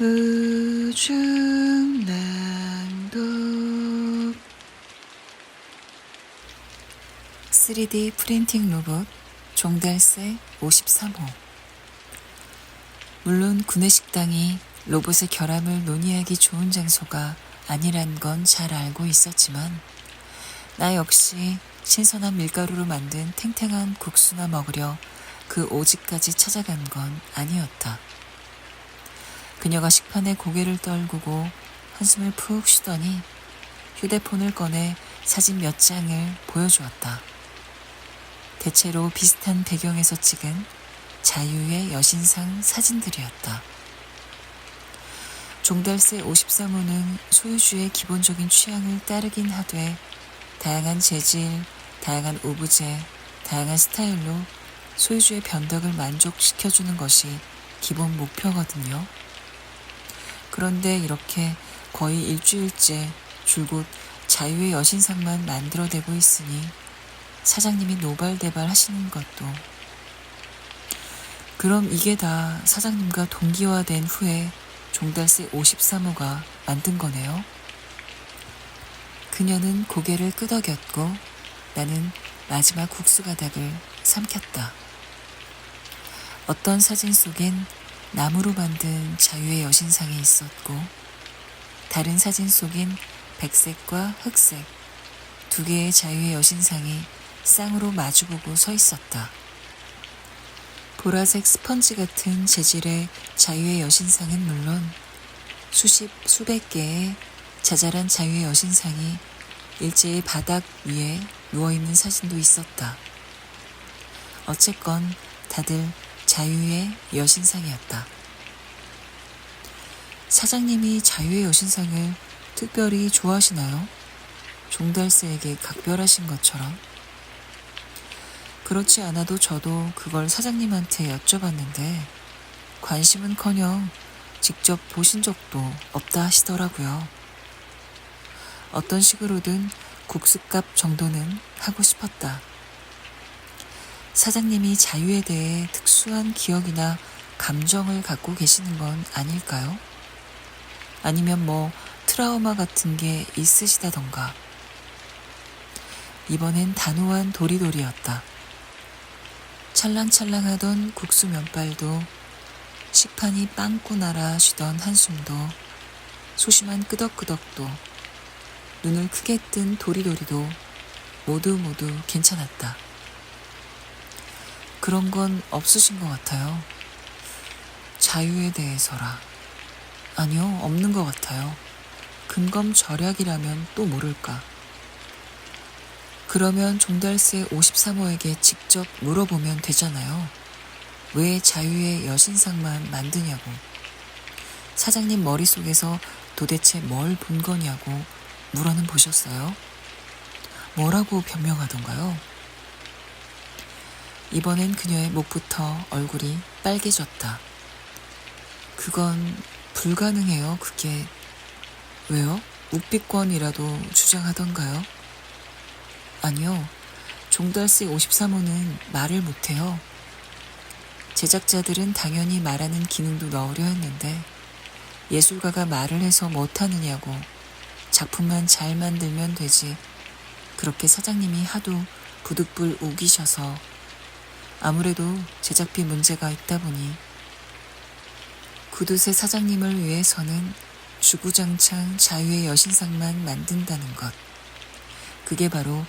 우중낭독 3D 프린팅 로봇 종달새 53호. 물론 구내식당이 로봇의 결함을 논의하기 좋은 장소가 아니란 건 잘 알고 있었지만 나 역시 신선한 밀가루로 만든 탱탱한 국수나 먹으려 그 오지까지 찾아간 건 아니었다. 그녀가 식판에 고개를 떨구고 한숨을 푹 쉬더니 휴대폰을 꺼내 사진 몇 장을 보여주었다. 대체로 비슷한 배경에서 찍은 자유의 여신상 사진들이었다. 종달새 53호는 소유주의 기본적인 취향을 따르긴 하되 다양한 재질, 다양한 오브제, 다양한 스타일로 소유주의 변덕을 만족시켜주는 것이 기본 목표거든요. 그런데 이렇게 거의 일주일째 줄곧 자유의 여신상만 만들어내고 있으니 사장님이 노발대발 하시는 것도. 그럼 이게 다 사장님과 동기화된 후에 종달새 53호가 만든 거네요. 그녀는 고개를 끄덕였고 나는 마지막 국수 가닥을 삼켰다. 어떤 사진 속엔 나무로 만든 자유의 여신상이 있었고 다른 사진 속엔 백색과 흑색 두 개의 자유의 여신상이 쌍으로 마주보고 서 있었다. 보라색 스펀지 같은 재질의 자유의 여신상은 물론 수백 개의 자잘한 자유의 여신상이 일제히 바닥 위에 누워있는 사진도 있었다. 어쨌건 다들 자유의 여신상이었다. 사장님이 자유의 여신상을 특별히 좋아하시나요? 종달새에게 각별하신 것처럼? 그렇지 않아도 저도 그걸 사장님한테 여쭤봤는데 관심은커녕 직접 보신 적도 없다 하시더라고요. 어떤 식으로든 국수값 정도는 하고 싶었다. 사장님이 자유에 대해 특수한 기억이나 감정을 갖고 계시는 건 아닐까요? 아니면 트라우마 같은 게 있으시다던가. 이번엔 단호한 도리도리였다. 찰랑찰랑하던 국수 면발도 식판이 빵꾸 날아 쉬던 한숨도 소심한 끄덕끄덕도 눈을 크게 뜬 도리도리도 모두 괜찮았다. 그런 건 없으신 것 같아요. 자유에 대해서라. 아니요, 없는 것 같아요. 근검절약이라면 또 모를까. 그러면 종달새 53호에게 직접 물어보면 되잖아요. 왜 자유의 여신상만 만드냐고. 사장님 머릿속에서 도대체 뭘 본 거냐고 물어는 보셨어요? 뭐라고 변명하던가요? 이번엔 그녀의 목부터 얼굴이 빨개졌다. 그건 불가능해요. 그게. 왜요? 묵비권이라도 주장하던가요? 아니요. 종달새 53호는 말을 못해요. 제작자들은 당연히 말하는 기능도 넣으려 했는데 예술가가 말을 해서 못하느냐고 작품만 잘 만들면 되지. 그렇게 사장님이 하도 부득불 우기셔서 아무래도 제작비 문제가 있다 보니 구두쇠 사장님을 위해서는 주구장창 자유의 여신상만 만든다는 것. 그게 바로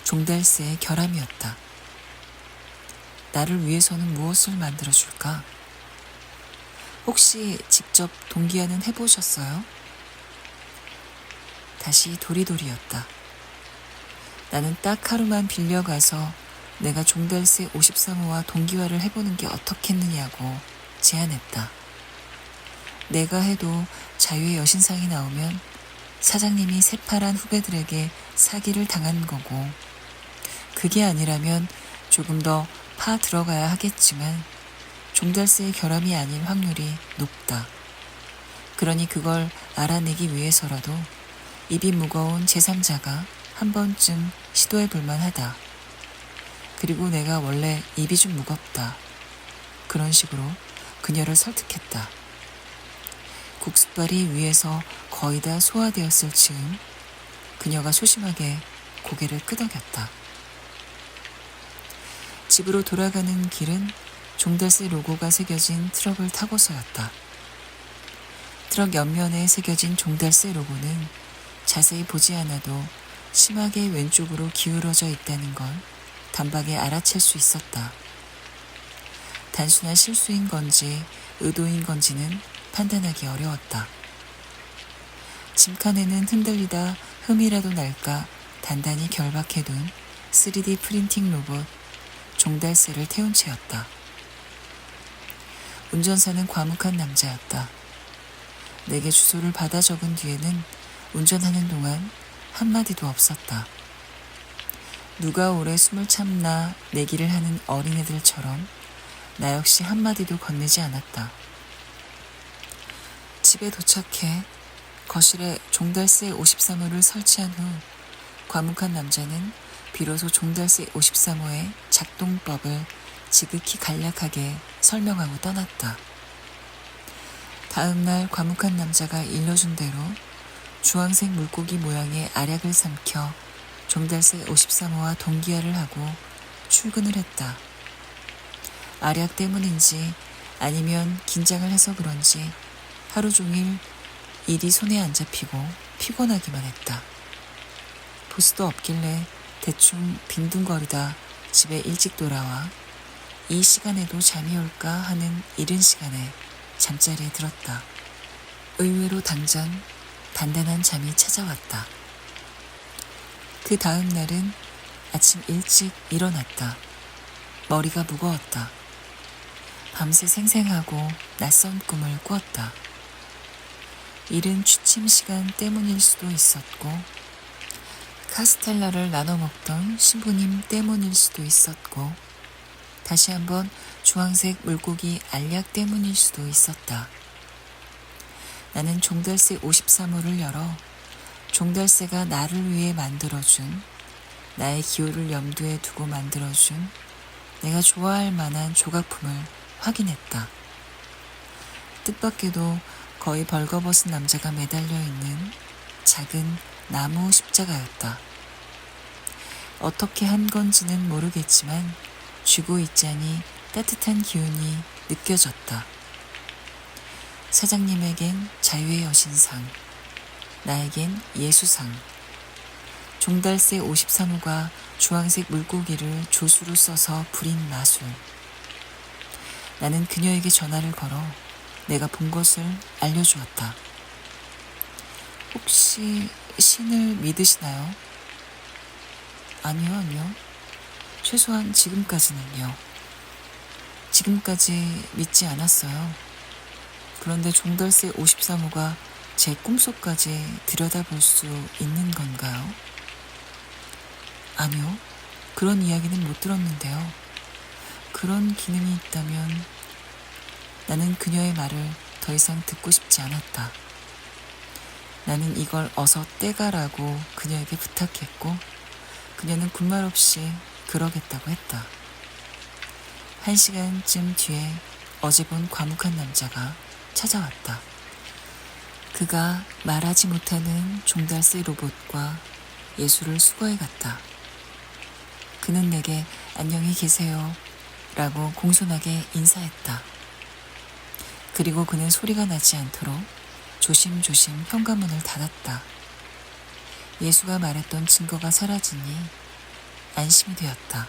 종달새의 결함이었다. 나를 위해서는 무엇을 만들어줄까? 혹시 직접 동기화는 해보셨어요? 다시 도리도리였다. 나는 딱 하루만 빌려가서 내가 종달새 53호와 동기화를 해보는 게 어떻겠느냐고 제안했다. 내가 해도 자유의 여신상이 나오면 사장님이 새파란 후배들에게 사기를 당한 거고 그게 아니라면 조금 더 파 들어가야 하겠지만 종달새의 결함이 아닌 확률이 높다. 그러니 그걸 알아내기 위해서라도 입이 무거운 제3자가 한 번쯤 시도해 볼 만하다. 그리고 내가 원래 입이 좀 무겁다. 그런 식으로 그녀를 설득했다. 국숫발이 위에서 거의 다 소화되었을 즈음 그녀가 소심하게 고개를 끄덕였다. 집으로 돌아가는 길은 종달새 로고가 새겨진 트럭을 타고서였다. 트럭 옆면에 새겨진 종달새 로고는 자세히 보지 않아도 심하게 왼쪽으로 기울어져 있다는 걸 단박에 알아챌 수 있었다. 단순한 실수인 건지 의도인 건지는 판단하기 어려웠다. 짐칸에는 흔들리다 흠이라도 날까 단단히 결박해둔 3D 프린팅 로봇 종달새를 태운 채였다. 운전사는 과묵한 남자였다. 내게 주소를 받아 적은 뒤에는 운전하는 동안 한마디도 없었다. 누가 오래 숨을 참나 내기를 하는 어린애들처럼 나 역시 한마디도 건네지 않았다. 집에 도착해 거실에 종달새 53호를 설치한 후 과묵한 남자는 비로소 종달새 53호의 작동법을 지극히 간략하게 설명하고 떠났다. 다음 날 과묵한 남자가 일러준 대로 주황색 물고기 모양의 알약을 삼켜 종달새 53호와 동기화를 하고 출근을 했다. 알약 때문인지 아니면 긴장을 해서 그런지 하루 종일 일이 손에 안 잡히고 피곤하기만 했다. 보스도 없길래 대충 빈둥거리다 집에 일찍 돌아와 이 시간에도 잠이 올까 하는 이른 시간에 잠자리에 들었다. 의외로 당장 단단한 잠이 찾아왔다. 그 다음 날은 아침 일찍 일어났다. 머리가 무거웠다. 밤새 생생하고 낯선 꿈을 꾸었다. 이른 취침 시간 때문일 수도 있었고 카스텔라를 나눠 먹던 신부님 때문일 수도 있었고 다시 한번 주황색 물고기 알약 때문일 수도 있었다. 나는 종달새 53호를 열어 종달새가 나를 위해 만들어준, 나의 기호를 염두에 두고 만들어준 내가 좋아할 만한 조각품을 확인했다. 뜻밖에도 거의 벌거벗은 남자가 매달려 있는 작은 나무 십자가였다. 어떻게 한 건지는 모르겠지만 쥐고 있자니 따뜻한 기운이 느껴졌다. 사장님에겐 자유의 여신상, 나에겐 예수상. 종달새 53호가 주황색 물고기를 조수로 써서 부린 마술. 나는 그녀에게 전화를 걸어 내가 본 것을 알려주었다. 혹시 신을 믿으시나요? 아니요. 최소한 지금까지는요. 지금까지 믿지 않았어요. 그런데 종달새 53호가 제 꿈속까지 들여다볼 수 있는 건가요? 아니요. 그런 이야기는 못 들었는데요. 그런 기능이 있다면 나는 그녀의 말을 더 이상 듣고 싶지 않았다. 나는 이걸 어서 떼가라고 그녀에게 부탁했고 그녀는 군말 없이 그러겠다고 했다. 1시간쯤 뒤에 어제 본 과묵한 남자가 찾아왔다. 그가 말하지 못하는 종달새 로봇과 예수를 수거해 갔다. 그는 내게 안녕히 계세요 라고 공손하게 인사했다. 그리고 그는 소리가 나지 않도록 조심조심 현관문을 닫았다. 예수가 말했던 증거가 사라지니 안심이 되었다.